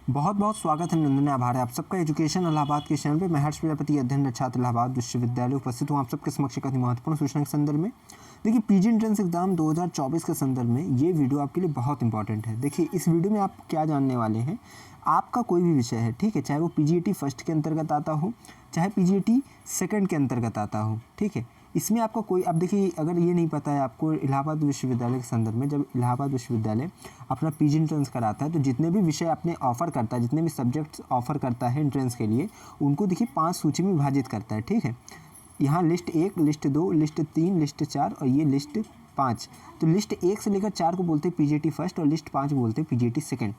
बहुत बहुत स्वागत है, नंदन आभार है आप सबका एजुकेशन इलाहाबाद के चैनल पे। मैं हर्ष प्रजापति, अध्ययनरत छात्र इलाहाबाद विश्वविद्यालय, उपस्थित हूँ आप सबके समक्ष एक महत्वपूर्ण सूचना के संदर्भ में। देखिए, पीजी एंट्रेंस एग्जाम 2024 के संदर्भ में ये वीडियो आपके लिए बहुत इंपॉर्टेंट है। देखिए, इस वीडियो में आप क्या जानने वाले हैं। आपका कोई भी विषय है, ठीक है, चाहे वो पीजीईटी फर्स्ट के अंतर्गत आता हो, चाहे पीजीईटी सेकंड के अंतर्गत आता हो, ठीक है, इसमें आपका कोई, अब देखिए, अगर ये नहीं पता है आपको, इलाहाबाद विश्वविद्यालय के संदर्भ में जब इलाहाबाद विश्वविद्यालय अपना पीजी एंट्रेंस कराता है तो जितने भी विषय अपने ऑफर करता है, जितने भी सब्जेक्ट्स ऑफर करता है एंट्रेंस के लिए, उनको देखिए 5 सूची में विभाजित करता है, ठीक है। यहाँ लिस्ट 1, लिस्ट 2, लिस्ट 3, लिस्ट 4 और ये लिस्ट 5। तो लिस्ट 1 से लेकर 4 को बोलते हैं पीजीटी फर्स्ट और लिस्ट 5 बोलते हैं पीजीटी सेकेंड।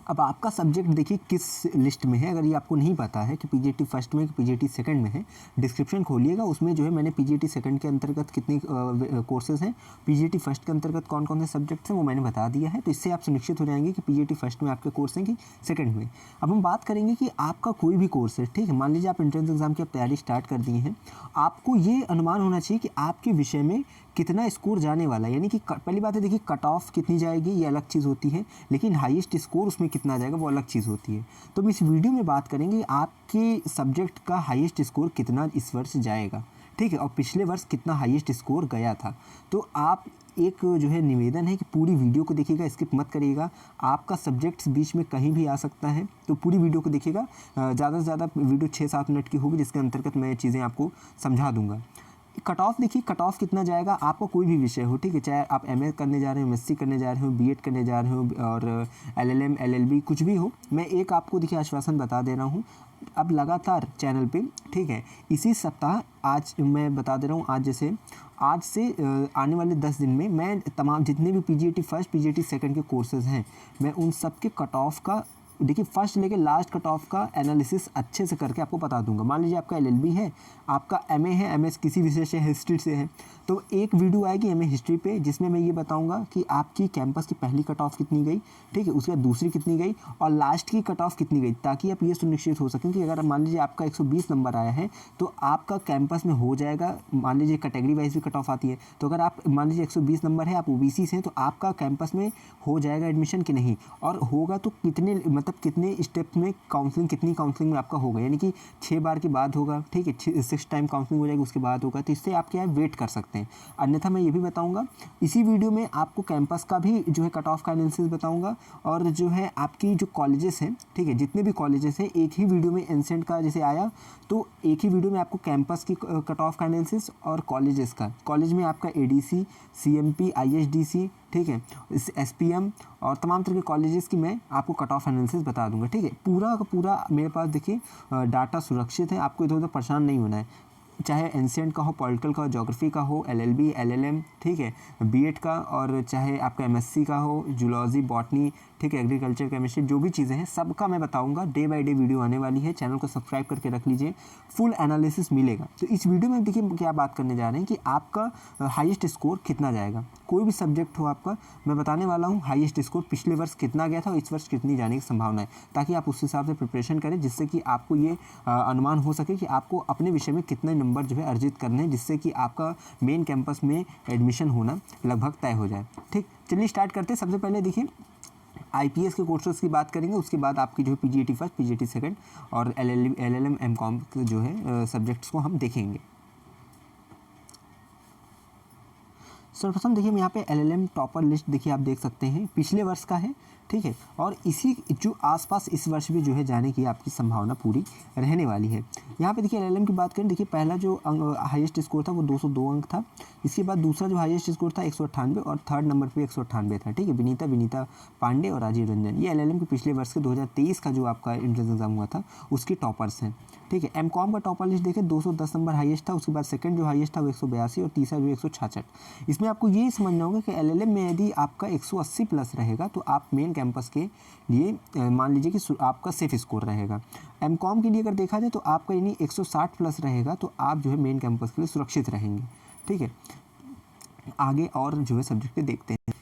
अब आपका सब्जेक्ट देखिए किस लिस्ट में है। अगर ये आपको नहीं पता है कि पीजीटी फर्स्ट में कि पीजीटी सेकंड में है, डिस्क्रिप्शन खोलिएगा, उसमें जो है मैंने पीजीटी सेकंड के अंतर्गत कितने कोर्सेज हैं, पीजीटी फर्स्ट के अंतर्गत कौन कौन से सब्जेक्ट्स हैं, वो मैंने बता दिया है। तो इससे आप सुनिश्चित हो जाएंगे कि पीजीटी फर्स्ट में आपके कोर्स हैं कि सेकंड में। अब हम बात करेंगे कि आपका कोई भी कोर्स है, ठीक है, मान लीजिए आप एंट्रेंस एग्जाम की तैयारी स्टार्ट कर दिए हैं, आपको ये अनुमान होना चाहिए कि आपके विषय में कितना स्कोर जाने वाला है। यानी कि पहली बात है, देखिए, कट ऑफ कितनी जाएगी ये अलग चीज़ होती है, लेकिन हाईएस्ट स्कोर उसमें कितना जाएगा वो अलग चीज़ होती है। तो हम इस वीडियो में बात करेंगे आपके सब्जेक्ट का हाईएस्ट स्कोर कितना इस वर्ष जाएगा, ठीक है, और पिछले वर्ष कितना हाईएस्ट स्कोर गया था। तो आप एक जो है निवेदन है कि पूरी वीडियो को देखिएगा, स्किप मत करिएगा। आपका सब्जेक्ट्स बीच में कहीं भी आ सकता है, तो पूरी वीडियो को देखिएगा। ज़्यादा से ज़्यादा वीडियो 6-7 मिनट की होगी, जिसके अंतर्गत मैं चीज़ें आपको समझा दूंगा। कट ऑफ देखिए, कट ऑफ कितना जाएगा, आपका कोई भी विषय हो, ठीक है, चाहे आप एमए करने जा रहे हो, एमएससी करने जा रहे हो, बीएड करने जा रहे हो और एलएलएम, एलएलबी कुछ भी हो, मैं एक आपको देखिए आश्वासन बता दे रहा हूँ। अब लगातार चैनल पे, ठीक है, इसी सप्ताह आज मैं बता दे रहा हूँ, आज से आने वाले 10 दिन में मैं तमाम जितने भी पीजीटी फर्स्ट, पीजीटी सेकंड के कोर्सेज़ हैं, मैं उन सब के कट ऑफ का, देखिए, फर्स्ट लेके लास्ट कट ऑफ का एनालिसिस अच्छे से करके आपको बता दूंगा। मान लीजिए आपका एलएलबी है, आपका एमए है, एमए किसी विषय से हिस्ट्री से है, तो एक वीडियो आएगी एमए हिस्ट्री पे, जिसमें मैं ये बताऊंगा कि आपकी कैंपस की पहली कट ऑफ कितनी गई, ठीक है, उसके बाद दूसरी कितनी गई और लास्ट की कट ऑफ कितनी गई, ताकि आप ये सुनिश्चित हो सकें कि अगर मान लीजिए आपका 120 नंबर आया है तो आपका कैंपस में हो जाएगा। मान लीजिए कैटेगरी वाइज भी कट ऑफ आती है, तो अगर आप मान लीजिए 120 नंबर है, आप ओबीसी से हैं, तो आपका कैंपस में हो जाएगा एडमिशन कि नहीं, और होगा तो कितने, मतलब कितने स्टेप में काउंसलिंग, कितनी काउंसलिंग में आपका होगा, यानी कि 6 बार के बाद होगा, ठीक है, 6 टाइम काउंसलिंग हो जाएगी, उसके बाद होगा। तो इससे आप क्या है, वेट कर सकते हैं। अन्यथा मैं ये भी बताऊंगा इसी वीडियो में, आपको कैंपस का भी जो है कट ऑफ का एनालिसिस बताऊंगा, और जो है आपकी जो कॉलेजेस हैं, ठीक है, जितने भी कॉलेजेस हैं, एक ही वीडियो में एनसेंट का जैसे आया, तो एक ही वीडियो में आपको कैंपस की कट ऑफ का एनालिसिस और कॉलेजेस का, कॉलेज में आपका एडीसी, सीएमपी, आईएसडीसी, ठीक है, एसपीएम और तमाम तरह के कॉलेजेस की मैं आपको कट ऑफ एनालिसिस बता दूंगा, ठीक है। पूरा का पूरा मेरे पास देखिए डाटा सुरक्षित है, आपको इधर उधर परेशान नहीं होना है, चाहे एंशिएंट का हो, पॉलिटिकल का हो, ज्योग्राफी का हो, एलएलबी, एलएलएम, ठीक है, बीएड का, और चाहे आपका एमएससी का हो, जूलॉजी, बॉटनी, ठीक है, एग्रीकल्चर, केमिस्ट्री, जो भी चीज़ें हैं सबका मैं बताऊंगा। डे बाय डे वीडियो आने वाली है, चैनल को सब्सक्राइब करके रख लीजिए, फुल एनालिसिस मिलेगा। तो इस वीडियो में देखिए क्या बात करने जा रहे हैं कि आपका हाईएस्ट स्कोर कितना जाएगा, कोई भी सब्जेक्ट हो आपका, मैं बताने वाला हूँ हाईएस्ट स्कोर पिछले वर्ष कितना गया था और इस वर्ष कितनी जाने की संभावना है, ताकि आप उस हिसाब से प्रिपरेशन करें, जिससे कि आपको ये अनुमान हो सके कि आपको अपने विषय में कितने नंबर जो है अर्जित करने हैं, जिससे कि आपका मेन कैंपस में एडमिशन होना लगभग तय हो जाए। ठीक, चलिए स्टार्ट करते हैं। सबसे पहले देखिए आईपीएस के कोर्सेज की बात करेंगे, उसके बाद आपकी जो है पीजीटी फर्स्ट, पीजीटी सेकंड और एलएलएम, एमकॉम जो है सब्जेक्ट्स को हम देखेंगे। सर्वप्रथम देखिए, हम यहाँ पे एलएलएम टॉपर लिस्ट देखिए आप देख सकते हैं, पिछले वर्ष का है, ठीक है, और इसी जो आसपास इस वर्ष भी जो है जाने की आपकी संभावना पूरी रहने वाली है। यहाँ पे देखिए एलएलएम की बात करें, देखिए पहला जो हाईएस्ट स्कोर था वो 202 अंक था, इसके बाद दूसरा जो हाईएस्ट स्कोर था 198 और थर्ड नंबर पे 198 था, ठीक है, विनीता पांडे और राजीव रंजन, ये एलएलएम के पिछले वर्ष के 2023 का जो आपका एंट्रेंस एग्जाम हुआ था उसके टॉपर्स हैं, ठीक है। एमकॉम का टॉपर लिस्ट देखें, 210 नंबर हाईएस्ट था, उसके बाद सेकंड जो हाईएस्ट था वो 182 और तीसरा जो 166। इसमें आपको ये समझना होगा कि एलएलएम में यदि आपका 180 प्लस रहेगा तो आप मेन कैंपस के लिए मान लीजिए कि आपका सेफ स्कोर रहेगा। एमकॉम के लिए अगर देखा जाए तो आपका यानी 160 प्लस रहेगा तो आप जो है मेन कैंपस के लिए सुरक्षित रहेंगे, ठीक है। आगे और जो है सब्जेक्ट देखते हैं।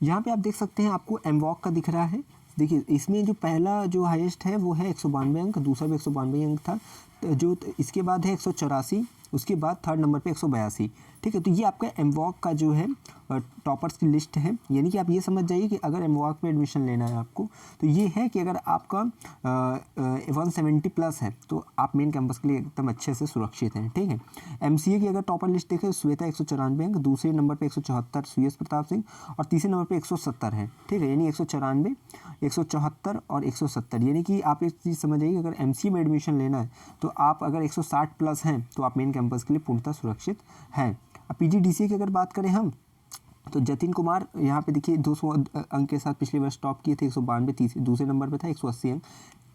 यहाँ पे आप देख सकते हैं आपको एमवॉक का दिख रहा है, देखिए इसमें जो पहला जो हाईएस्ट है वो है 192 अंक, दूसरा भी 192 अंक था, जो इसके बाद है 184, उसके बाद थर्ड नंबर पे 182, ठीक है। तो ये आपका एमवॉक का जो है टॉपर्स की लिस्ट है, यानी कि आप ये समझ जाइए कि अगर एमवॉक में एडमिशन लेना है आपको तो ये है कि अगर आपका 170 प्लस है तो आप मेन कैंपस के लिए एकदम अच्छे से सुरक्षित हैं, ठीक है। एमसीए की अगर टॉपर लिस्ट देखें, श्वेता 194 अंक, दूसरे नंबर पे 174 सुयश प्रताप सिंह और तीसरे नंबर पे 170 है, ठीक है। यानी 194, 174 और 170, यानी कि आप एक चीज़ समझ जाइए, अगर एमसीए में एडमिशन लेना है तो आप अगर 160 प्लस हैं तो आप मेन कैंपस के लिए पूर्णतः सुरक्षित हैं। अब पीजीडीसीए की अगर बात करें हम, तो जतिन कुमार यहाँ पे देखिए 200 अंक के साथ पिछले वर्ष टॉप किए थे, 192 दूसरे नंबर पे था, 180 अंक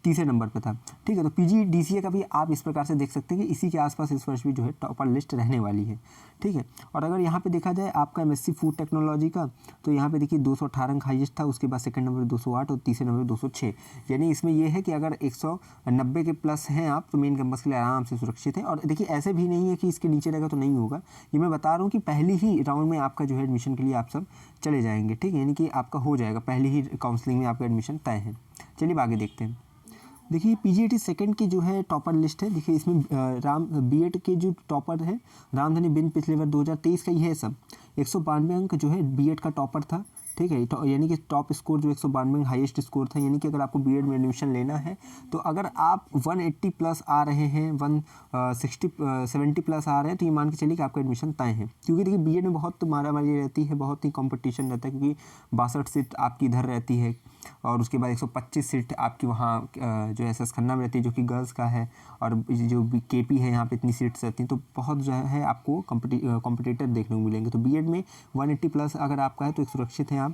तीसरे नंबर पे था, ठीक है। तो पीजीडीसीए का भी आप इस प्रकार से देख सकते हैं कि इसी के आसपास इस वर्ष भी जो है टॉपर लिस्ट रहने वाली है, ठीक है। और अगर यहाँ पे देखा जाए आपका एमएससी फूड टेक्नोलॉजी का, तो यहाँ पे देखिए 218 अंक हाईएस्ट था, उसके बाद सेकंड नंबर 208 और तीसरे नंबर 206, यानी इसमें यह है कि अगर 190 के प्लस हैं आप तो मेन कैंपस के लिए आराम से सुरक्षित हैं। और देखिए ऐसे भी नहीं है कि इसके नीचे रहेगा तो नहीं होगा, ये मैं बता रहा हूँ कि पहली ही राउंड में आपका जो है एडमिशन के लिए आप सब चले जाएंगे, ठीक है, यानी कि आपका हो जाएगा, पहली ही काउंसलिंग में आपका एडमिशन तय है। चलिए आगे देखते हैं। देखिए पीजीटी सेकंड की जो है टॉपर लिस्ट है, देखिए इसमें राम बीएड के जो टॉपर है रामधनी बिन पिछले बार 2023 का ही है सब, 192 अंक जो है बीएड का टॉपर था, ठीक है। यानी कि टॉप स्कोर जो 192 हाईएस्ट स्कोर था, यानी कि अगर आपको बीएड में एडमिशन लेना है तो अगर आप 180 प्लस आ रहे हैं, 170 प्लस आ रहे हैं तो ये मान के चलिए कि आपका एडमिशन तय है। क्योंकि देखिए बीएड में बहुत मारामारी रहती है, बहुत ही कंपटीशन रहता है, क्योंकि 62 सीट आपकी इधर रहती है और उसके बाद 125 सीट आपकी वहाँ जो एसएस खन्ना में रहती है जो कि गर्ल्स का है, और जो केपी है यहाँ पे इतनी सीट्स रहती हैं, तो बहुत जो है आपको कॉम्पिटिटर देखने को मिलेंगे। तो बीएड में 180 प्लस अगर आपका है तो एक सुरक्षित है आप।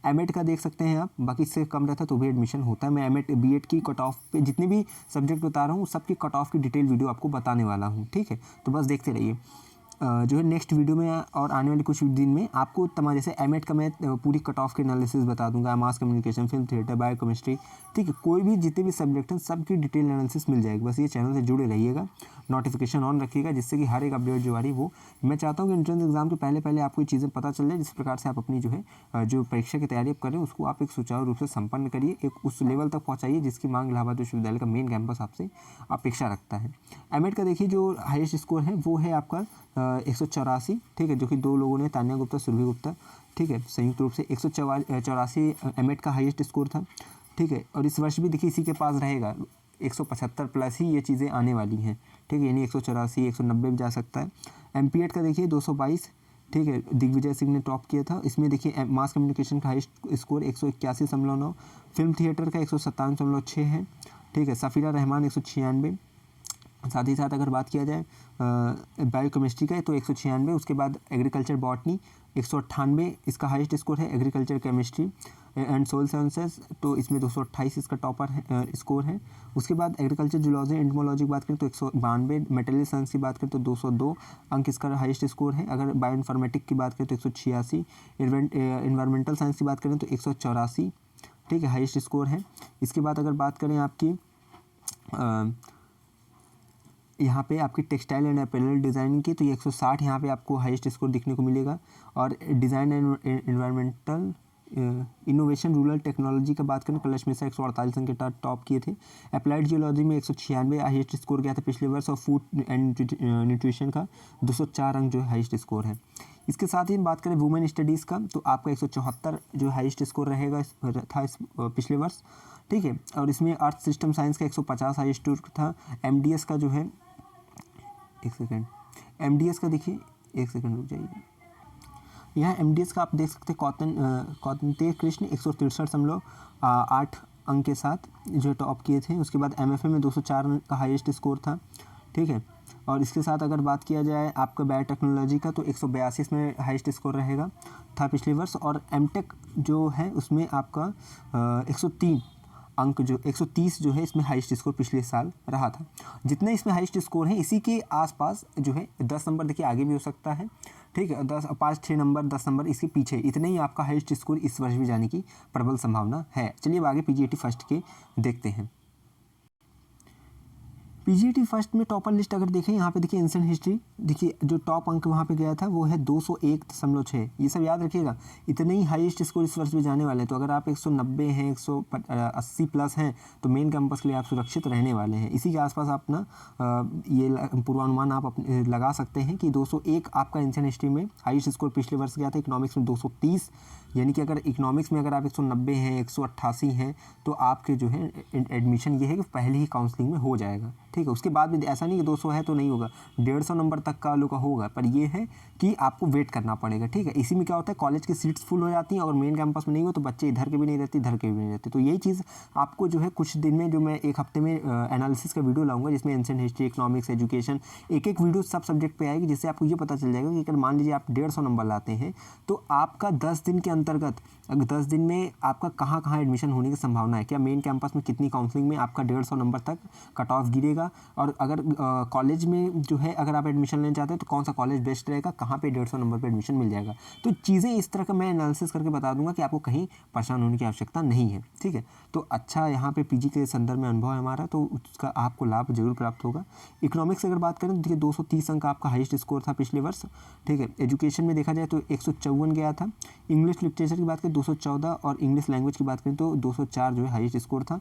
एमएड का देख सकते हैं आप, बाकी इससे कम रहता है तो भी एडमिशन होता है। मैं एमएड बीएड की कट ऑफ पे जितने भी सब्जेक्ट बता रहा हूँ सबकी कट ऑफ की डिटेल वीडियो आपको बताने वाला हूँ, ठीक है। तो बस देखते रहिए जो है नेक्स्ट वीडियो में और आने वाले कुछ दिन में आपको तमाम, जैसे एमएड का मैं पूरी कट ऑफ के एनालिसिस बता दूंगा, mass communication, film theatre, biochemistry, ठीक है, कोई भी जितने भी सब्जेक्ट हैं सबकी डिटेल एनालिसिस मिल जाएगी। बस ये चैनल से जुड़े रहिएगा, नोटिफिकेशन ऑन रखिएगा, जिससे कि हर एक अपडेट जो आ रही है वो मैं चाहता हूँ कि एंट्रेंस एग्जाम के पहले आपको ये चीज़ें पता चल जाए, जिस प्रकार से आप अपनी जो है जो परीक्षा की तैयारी आप करें उसको आप एक सुचारू रूप से संपन्न करिए, एक उस लेवल तक पहुँचाइए जिसकी मांग इलाहाबाद विश्वविद्यालय का मेन कैंपस आपसे अपेक्षा रखता है। एमएड का देखिए जो हाईएस्ट स्कोर है वो है आपका 184, ठीक है, जो कि दो लोगों ने, तान्या गुप्ता, सुरभि गुप्ता, ठीक है, संयुक्त रूप से 184 एमएड का हाईएस्ट स्कोर था, ठीक है। और इस वर्ष भी देखिए इसी के पास रहेगा, 175 प्लस ही ये चीज़ें आने वाली हैं, ठीक है, यानी 184, 190 में जा सकता है। एमपीएड का देखिए 222, ठीक है, दिग्विजय सिंह ने टॉप किया था। इसमें देखिए मास कम्युनिकेशन का हाईएस्ट स्कोर 181.9, फिल्म थिएटर का 157.6 है, ठीक है, सफ़ीरा रहमान 196, साथ ही साथ अगर बात किया जाए बायोकेमिस्ट्री का तो 196, उसके बाद एग्रीकल्चर बॉटनी 198 इसका हाईएस्ट स्कोर है, agriculture chemistry and soil sciences तो इसमें 228 इसका टॉपर है, स्कोर है। उसके बाद एग्रीकल्चर जूलॉजी एंटमोलॉजी की बात करें तो 192, मटेरियल साइंस की बात करें तो 202 अंक इसका हाईएस्ट स्कोर है। अगर बायो इन्फॉर्मेटिक की बात करें तो 186, इन्वायरमेंटल साइंस की बात करें तो 184, ठीक है, हाईएस्ट स्कोर है। इसके बाद अगर बात करें आपकी यहाँ पे आपकी टेक्सटाइल एंड अपैरल डिज़ाइनिंग की तो ये 160 यहाँ पे आपको हाईएस्ट स्कोर दिखने को मिलेगा। और design and environmental innovation rural technology का बात करें, कलश मिश्रा 148 अंक के टॉप किए थे। अप्लाइड जियोलॉजी में 196 हाईएस्ट स्कोर गया था पिछले वर्ष, और फूड एंड न्यूट्रिशन का 204 अंक जो है हाईएस्ट स्कोर है। इसके साथ ही बात करें वुमेन स्टडीज़ का तो आपका 174 जो हाईएस्ट स्कोर रहेगा था इस पिछले वर्ष, ठीक है। और इसमें अर्थ सिस्टम साइंस का 150 हाईएस्ट स्कोर था। एमडीएस का जो है एमडीएस का देखिए, एक सेकंड रुक जाइए, यहाँ एमडीएस का आप देख सकते हैं कौतनतेय कृष्ण 163.8 अंक के साथ जो टॉप किए थे। उसके बाद एमएफए में 204 अंक का हाईएस्ट स्कोर था, ठीक है। और इसके साथ अगर बात किया जाए आपका बायोटेक्नोलॉजी का तो 182 में हाईएस्ट स्कोर रहेगा था पिछले वर्ष। और एमटेक जो है उसमें आपका 103 अंक जो 130 जो है इसमें हाईएस्ट स्कोर पिछले साल रहा था। जितने इसमें हाईएस्ट स्कोर है इसी के आसपास जो है 10 नंबर देखिए आगे भी हो सकता है, ठीक है, 5-6 नंबर 10 नंबर इसके पीछे, इतने ही आपका हाईएस्ट स्कोर इस वर्ष भी जाने की प्रबल संभावना है। चलिए अब आगे पीजीटी फर्स्ट के देखते हैं। पीजीटी फर्स्ट में टॉपर लिस्ट अगर देखें, यहाँ पे देखिए एंशिएंट हिस्ट्री, देखिए जो टॉप अंक वहाँ पे गया था वो है 201.6। ये सब याद रखिएगा, इतने ही हाईएस्ट स्कोर इस वर्ष भी जाने वाले हैं। तो अगर आप 190 हैं, 180 प्लस हैं, तो मेन कैंपस के लिए आप सुरक्षित रहने वाले हैं। इसी के आसपास अपना ये पूर्वानुमान आप लगा सकते हैं कि 201 आपका एंशिएंट हिस्ट्री में हाईएस्ट स्कोर पिछले वर्ष गया था। इकोनॉमिक्स में 230, यानी कि अगर इकोनॉमिक्स में अगर आप 190 हैं, 188 हैं, तो आपके जो है एडमिशन ये है कि पहले ही काउंसलिंग में हो जाएगा, ठीक है। उसके बाद भी ऐसा नहीं कि 200 है तो नहीं होगा, 150 नंबर तक का लोग का होगा, पर ये है कि आपको वेट करना पड़ेगा, ठीक है। इसी में क्या होता है, कॉलेज की सीट्स फुल हो जाती हैं और मेन कैंपस में नहीं हो तो बच्चे इधर के भी नहीं रहते, इधर के भी नहीं रहते। तो यही चीज़ आपको जो है कुछ दिन में, जो मैं एक हफ्ते में एनालिसिस का वीडियो लाऊंगा जिसमें एंशिएंट हिस्ट्री, इकोनॉमिक्स, एजुकेशन, एक एक वीडियो सब सब्जेक्ट पे आएगी, जिससे आपको ये पता चल जाएगा कि अगर मान लीजिए आप 150 नंबर लाते हैं तो आपका 10 दिन के अंतर्गत, अगर 10 दिन में आपका कहाँ कहाँ एडमिशन होने की संभावना है, क्या मेन कैंपस में कितनी काउंसलिंग में आपका 150 नंबर तक कट ऑफ गिरेगा, और अगर कॉलेज में जो है अगर आप एडमिशन लेना चाहते हैं तो कौन सा कॉलेज बेस्ट रहेगा, कहाँ पे 150 नंबर पे एडमिशन मिल जाएगा। तो चीज़ें इस तरह का मैं एनालिसिस करके बता दूंगा कि आपको कहीं परेशान होने की आवश्यकता नहीं है, ठीक है। तो अच्छा, यहाँ पे पीजी के संदर्भ में अनुभव है हमारा, तो उसका आपको लाभ जरूर प्राप्त होगा। इकोनॉमिक्स की अगर बात करें तो देखिए 230 अंक आपका हाईएस्ट स्कोर था पिछले वर्ष, ठीक है। एजुकेशन में देखा जाए तो 154 गया था। इंग्लिश लिटरेचर की बात करें 214, और इंग्लिश लैंग्वेज की बात करें तो 204 जो है हाईएस्ट स्कोर था।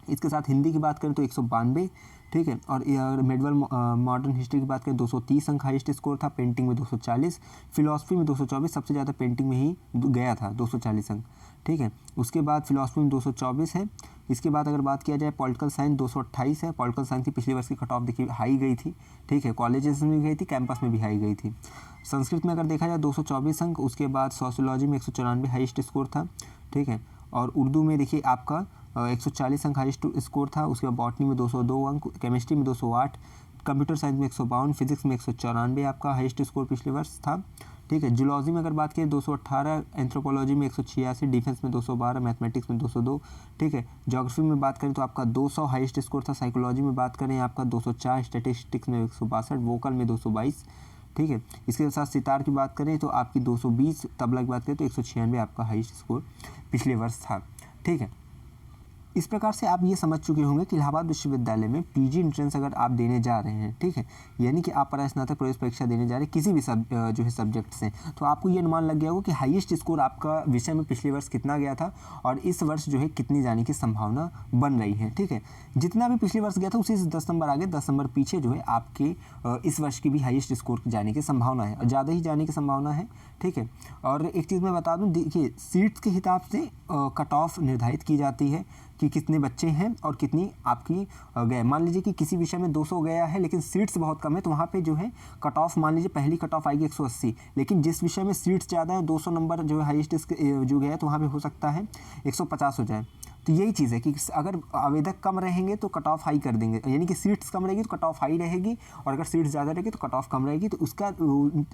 इसके साथ हिंदी की बात करें तो 192, ठीक है। और मेडवल मॉडर्न हिस्ट्री की बात करें 230 अंक हाईएस्ट स्कोर था। पेंटिंग में 240, फिलॉसफी में 224, सबसे ज़्यादा पेंटिंग में ही गया था 240 अंक, ठीक है। उसके बाद फिलॉसफी में 224 है। इसके बाद अगर बात किया जाए पॉलिटिकल साइंस 228 है। पॉलिटिकल साइंस की पिछले वर्ष की कट ऑफ देखिए हाई गई थी, ठीक है। कॉलेजेस में भी गई थी, कैंपस में भी हाई गई थी। संस्कृत में अगर देखा जाए 224 अंक। उसके बाद सोशियोलॉजी में 194 हाईएस्ट स्कोर था, ठीक है। और उर्दू में देखिए आपका 140 अंक हाईएस्ट स्कोर था। उसके बाद बॉटनी में 202 अंक, केमिस्ट्री में 208, कंप्यूटर साइंस में 152, फिजिक्स में 194 आपका हाईएस्ट स्कोर पिछले वर्ष था, ठीक है। जूलॉजी में अगर बात करें 218, एंथ्रोपोलॉजी में 186, डिफेंस में 212, मैथमेटिक्स में 202, ठीक है। ज्योग्राफी में बात करें तो आपका 200 हाईएस्ट स्कोर था। साइकोलॉजी में बात करें आपका 204, स्टैटिस्टिक्स में 162, वोकल में 222, ठीक है। इसके साथ सितार की बात करें तो आपकी 220, तबला की बात करें तो 196 आपका हाईएस्ट स्कोर पिछले वर्ष था, ठीक है। इस प्रकार से आप ये समझ चुके होंगे कि इलाहाबाद विश्वविद्यालय में पीजी एंट्रेंस अगर आप देने जा रहे हैं, ठीक है, यानी कि आप स्नातक प्रवेश परीक्षा देने जा रहे हैं किसी भी जो है सब्जेक्ट से, तो आपको ये अनुमान लग गया होगा कि हाईएस्ट स्कोर आपका विषय में पिछले वर्ष कितना गया था और इस वर्ष जो है कितनी जाने की संभावना बन रही है, ठीक है। जितना भी पिछले वर्ष गया था उसी से 10 नंबर आगे, 10 नंबर पीछे जो है आपके इस वर्ष की भी हाईएस्ट स्कोर जाने की संभावना है, और ज़्यादा ही जाने की संभावना है, ठीक है। और एक चीज़ मैं बता दूँ, देखिए सीट्स के हिसाब से कट ऑफ निर्धारित की जाती है कि कितने बच्चे हैं और कितनी आपकी गए। मान लीजिए कि किसी विषय में 200 गया है लेकिन सीट्स बहुत कम है, तो वहाँ पे जो है कट ऑफ, मान लीजिए पहली कट ऑफ आएगी 180, लेकिन जिस विषय में सीट्स ज़्यादा है, 200 नंबर जो है हाईएस्ट जो गया है, तो वहाँ पे हो सकता है 150 हो जाए। तो यही चीज़ है कि अगर आवेदक कम रहेंगे तो कट ऑफ हाई कर देंगे, यानी कि सीट्स कम रहेगी तो कट ऑफ हाई रहेगी, और अगर सीट्स ज़्यादा रहेगी तो कट ऑफ कम रहेगी। तो उसका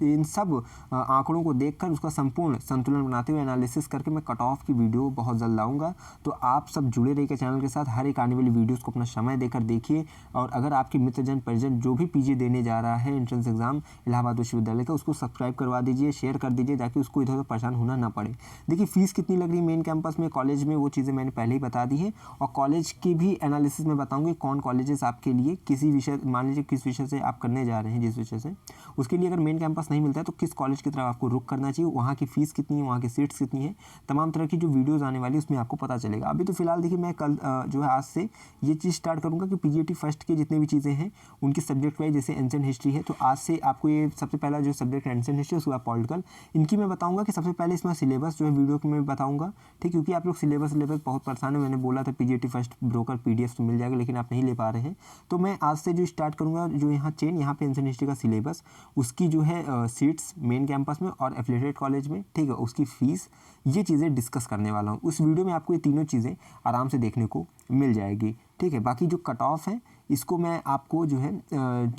इन सब आंकड़ों को देखकर उसका संपूर्ण संतुलन बनाते हुए एनालिसिस करके मैं कट ऑफ की वीडियो बहुत जल्द लाऊंगा। तो आप सब जुड़े रहिए चैनल के साथ, हर एक आने वाली वीडियोज़ को अपना समय देकर देखिए। और अगर आपके मित्रजन परिजन जो भी पीजी देने जा रहा है एंट्रेंस एग्जाम इलाहाबाद विश्वविद्यालय का, उसको सब्सक्राइब करवा दीजिए, शेयर कर दीजिए, ताकि उसको इधर उधर परेशान होना ना पड़े। देखिए फीस कितनी लग रही है मेन कैंपस में, कॉलेज में, वो चीज़ें मैंने पहले ही बता दी है, और कॉलेज की भी एनालिसिस में बताऊंगी कौन कॉलेजेस आपके लिए किसी विषय, मान लीजिए किस विषय से आप करने जा रहे हैं, जिस विषय से, उसके लिए अगर मेन कैंपस नहीं मिलता है तो किस कॉलेज की तरफ आपको रुख करना चाहिए, वहाँ की फीस कितनी है, वहाँ की सीट्स कितनी है, तमाम तरह की जो वीडियोस आने वाली है उसमें आपको पता चलेगा। अभी तो फिलहाल देखिए मैं कल जो है आज से ये चीज़ स्टार्ट करूँगा कि पीजीटी फर्स्ट के जितने भी चीज़ें हैं उनकी सब्जेक्ट वाइज, जैसे एंशिएंट हिस्ट्री है तो आज से आपको ये सबसे पहला जो सब्जेक्ट एंशिएंट हिस्ट्री, उसके बाद पॉलिटिकल, इनकी मैं बताऊँगा कि सबसे पहले इसमें सिलेबस जो है वीडियो में बताऊँगा, ठीक, क्योंकि आप लोग सिलेबस बहुत परेशान है। मैंने बोला था पीजीटी फर्स्ट ब्रोकर पीडीएफ तो मिल जाएगा, लेकिन आप नहीं ले पा रहे हैं, तो मैं आज से जो स्टार्ट करूँगा, जो यहाँ चेन, यहाँ पे एंशिएंट हिस्ट्री का सिलेबस, उसकी जो है सीट्स मेन कैंपस में और एफिलिएटेड कॉलेज में, ठीक है, उसकी फीस, ये चीज़ें डिस्कस करने वाला हूँ। उस वीडियो में आपको ये तीनों चीज़ें आराम से देखने को मिल जाएगी, ठीक है। बाकी जो कट ऑफ है इसको मैं आपको जो है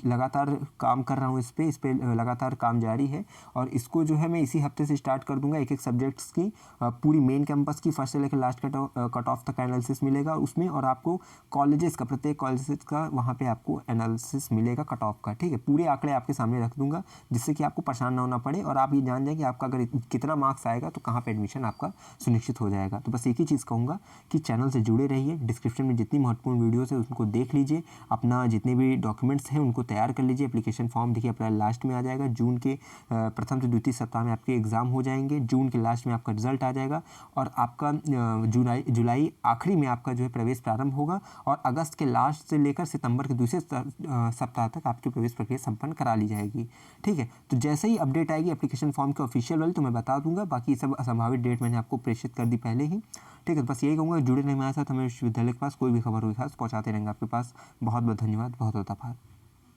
लगातार काम कर रहा हूँ, इस पर लगातार काम जारी है, और इसको जो है मैं इसी हफ्ते से स्टार्ट कर दूंगा। एक एक सब्जेक्ट्स की पूरी मेन कैंपस की फर्स्ट से लेकर लास्ट कट ऑफ तक एनालिसिस मिलेगा उसमें, और आपको कॉलेजेस का, प्रत्येक कॉलेजेस का वहाँ पे आपको एनालिसिस मिलेगा कट ऑफ का, ठीक है। पूरे आंकड़े आपके सामने रख दूंगा जिससे कि आपको परेशान ना होना पड़े, और आप ये जान जाए कि आपका अगर कितना मार्क्स आएगा तो कहाँ पर एडमिशन आपका सुनिश्चित हो जाएगा। तो बस एक ही चीज़ कहूँगा कि चैनल से जुड़े रहिए, डिस्क्रिप्शन में जितनी महत्वपूर्ण वीडियोज़ है उनको देख लीजिए, अपना जितने भी डॉक्यूमेंट्स हैं उनको तैयार कर लीजिए। एप्लीकेशन फॉर्म देखिए अप्रैल लास्ट में आ जाएगा, जून के प्रथम से द्वितीय सप्ताह में आपके एग्ज़ाम हो जाएंगे, जून के लास्ट में आपका रिजल्ट आ जाएगा और आपका जुलाई आखिरी में आपका जो है प्रवेश प्रारंभ होगा और अगस्त के लास्ट से लेकर सितंबर के दूसरे सप्ताह तक आपकी प्रवेश प्रक्रिया संपन्न करा ली जाएगी। ठीक है, तो जैसे ही अपडेट आएगी एप्लीकेशन फॉर्म के ऑफिशियल वाली तो मैं बता दूंगा, बाकी सब संभावित डेट मैंने आपको प्रेषित कर दी पहले ही। ठीक है, बस यही कहूँगा, जुड़े रहें हमारे साथ, हमें विश्वविद्यालय के पास कोई भी खबर हुई खास पहुँचाते रहेंगे आपके पास। बहुत बहुत धन्यवाद, बहुत बहुत आभार।